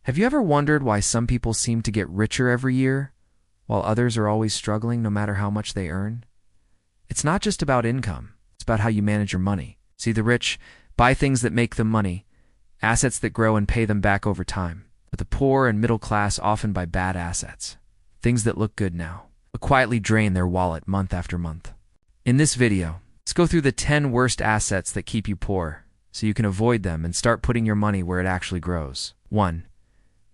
Have you ever wondered why some people seem to get richer every year, while others are always struggling no matter how much they earn? It's not just about income, it's about how you manage your money. See, the rich buy things that make them money, assets that grow and pay them back over time. But the poor and middle class often buy bad assets, things that look good now, but quietly drain their wallet month after month. In this video, let's go through the 10 worst assets that keep you poor, so you can avoid them and start putting your money where it actually grows. 1.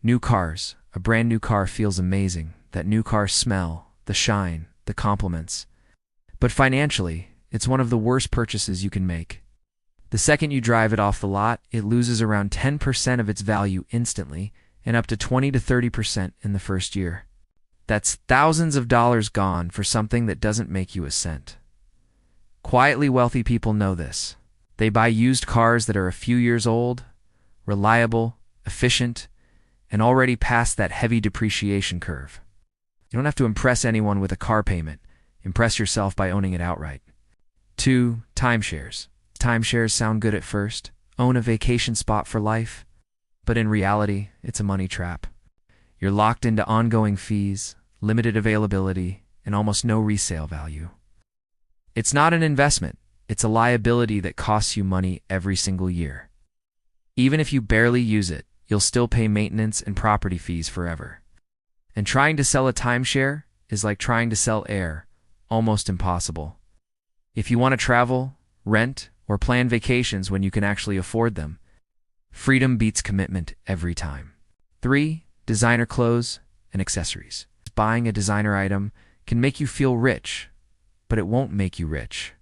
New cars. A brand new car feels amazing. That new car smell, the shine, the compliments. But financially, it's one of the worst purchases you can make. The second you drive it off the lot, it loses around 10% of its value instantly and up to 20 to 30% in the first year. That's thousands of dollars gone for something that doesn't make you a cent. Quietly wealthy people know this. They buy used cars that are a few years old, reliable, efficient, and already past that heavy depreciation curve. You don't have to impress anyone with a car payment. Impress yourself by owning it outright. 2. Timeshares. Timeshares sound good at first. Own a vacation spot for life. But in reality, it's a money trap. You're locked into ongoing fees, limited availability, and almost no resale value. It's not an investment. It's a liability that costs you money every single year. Even if you barely use it, you'll still pay maintenance and property fees forever. And trying to sell a timeshare is like trying to sell air, almost impossible. If you want to travel, rent, or plan vacations when you can actually afford them, freedom beats commitment every time. 3. Designer clothes and accessories. Buying a designer item can make you feel rich, but it won't make you rich.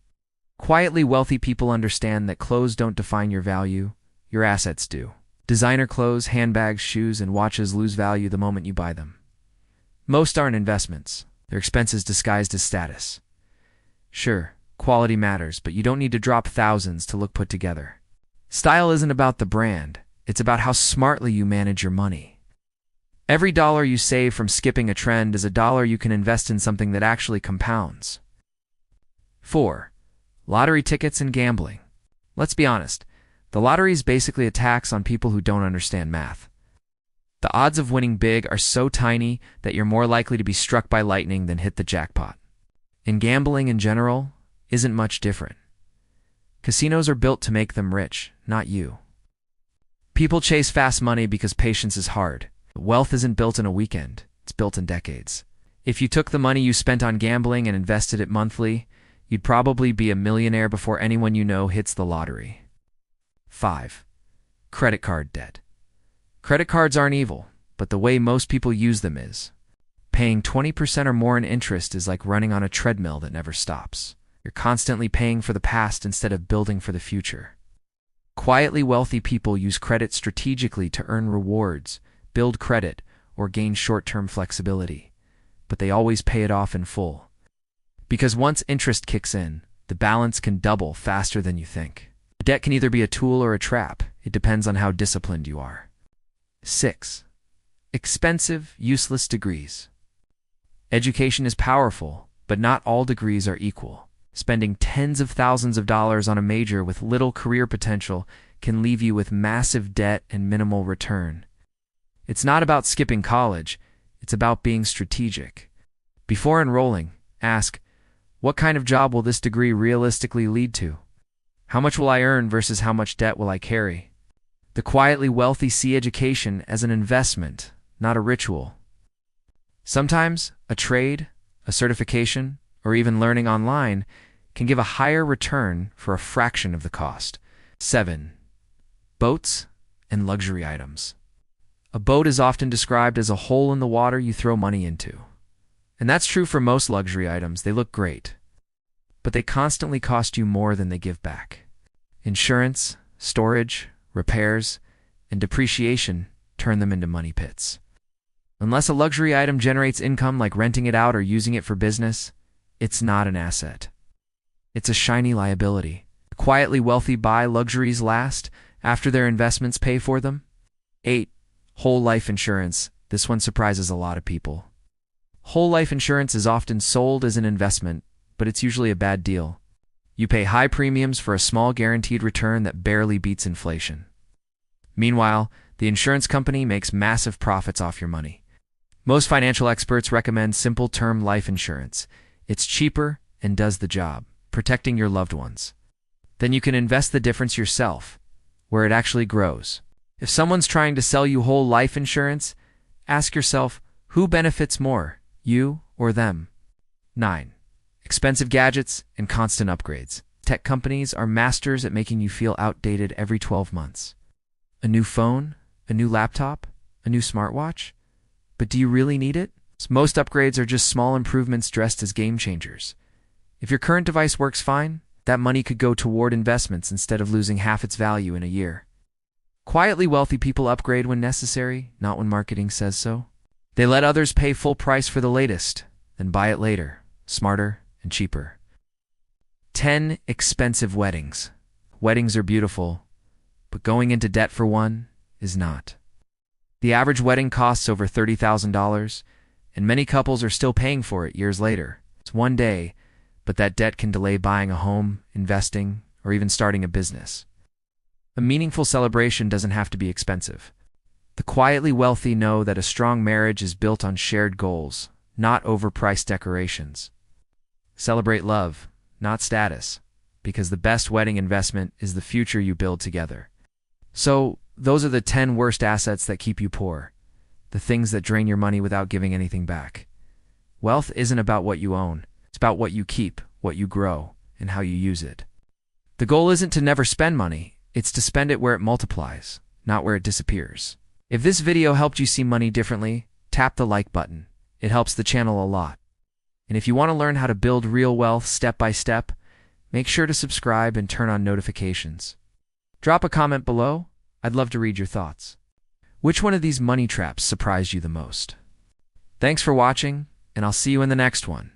Quietly wealthy people understand that clothes don't define your value, your assets do. Designer clothes, handbags, shoes, and watches lose value the moment you buy them. Most aren't investments. They're expenses disguised as status. Sure, quality matters, but you don't need to drop thousands to look put together. Style isn't about the brand. It's about how smartly you manage your money. Every dollar you save from skipping a trend is a dollar you can invest in something that actually compounds. 4. Lottery tickets and gambling. Let's be honest. The lottery is basically a tax on people who don't understand math. The odds of winning big are so tiny that you're more likely to be struck by lightning than hit the jackpot. And gambling in general isn't much different. Casinos are built to make them rich, not you. People chase fast money because patience is hard. Wealth isn't built in a weekend, it's built in decades. If you took the money you spent on gambling and invested it monthly, you'd probably be a millionaire before anyone you know hits the lottery. 5. Credit card debt. Credit cards aren't evil, but the way most people use them is. Paying 20% or more in interest is like running on a treadmill that never stops. You're constantly paying for the past instead of building for the future. Quietly wealthy people use credit strategically to earn rewards, build credit, or gain short-term flexibility, but they always pay it off in full. Because once interest kicks in, the balance can double faster than you think. Debt can either be a tool or a trap. It depends on how disciplined you are. 6. Expensive, useless degrees. Education is powerful, but not all degrees are equal. Spending tens of thousands of dollars on a major with little career potential can leave you with massive debt and minimal return. It's not about skipping college, it's about being strategic. Before enrolling, ask, what kind of job will this degree realistically lead to? How much will I earn versus how much debt will I carry? The quietly wealthy see education as an investment, not a ritual. Sometimes a trade, a certification, or even learning online can give a higher return for a fraction of the cost. 7. Boats and luxury items. A boat is often described as a hole in the water you throw money into. And that's true for most luxury items. They look great, but they constantly cost you more than they give back. Insurance, storage, repairs, and depreciation turn them into money pits. Unless a luxury item generates income like renting it out or using it for business, it's not an asset. It's a shiny liability. Quietly wealthy buy luxuries last after their investments pay for them. 8. Whole life insurance. This one surprises a lot of people. Whole life insurance is often sold as an investment, but it's usually a bad deal. You pay high premiums for a small guaranteed return that barely beats inflation. Meanwhile, The insurance company makes massive profits off your money. Most financial experts recommend simple term life insurance. It's cheaper and does the job, protecting your loved ones. Then you can invest the difference yourself, where it actually grows. If someone's trying to sell you whole life insurance, ask yourself, who benefits more, you or them? 9. Expensive gadgets and constant upgrades. Tech companies are masters at making you feel outdated every 12 months. A new phone? A new laptop? A new smartwatch? But do you really need it? Most upgrades are just small improvements dressed as game changers. If your current device works fine, that money could go toward investments instead of losing half its value in a year. Quietly wealthy people upgrade when necessary, not when marketing says so. They let others pay full price for the latest, then buy it later, smarter and cheaper. 10. Expensive weddings. Weddings are beautiful, but going into debt for one is not. The average wedding costs over $30,000, and many couples are still paying for it years later. It's one day, but that debt can delay buying a home, investing, or even starting a business. A meaningful celebration doesn't have to be expensive. The quietly wealthy know that a strong marriage is built on shared goals, not overpriced decorations. Celebrate love, not status, because the best wedding investment is the future you build together. So, those are the 10 worst assets that keep you poor, the things that drain your money without giving anything back. Wealth isn't about what you own, it's about what you keep, what you grow, and how you use it. The goal isn't to never spend money, it's to spend it where it multiplies, not where it disappears. If this video helped you see money differently, tap the like button. It helps the channel a lot. And if you want to learn how to build real wealth step by step, make sure to subscribe and turn on notifications. Drop a comment below. I'd love to read your thoughts. Which one of these money traps surprised you the most? Thanks for watching, and I'll see you in the next one.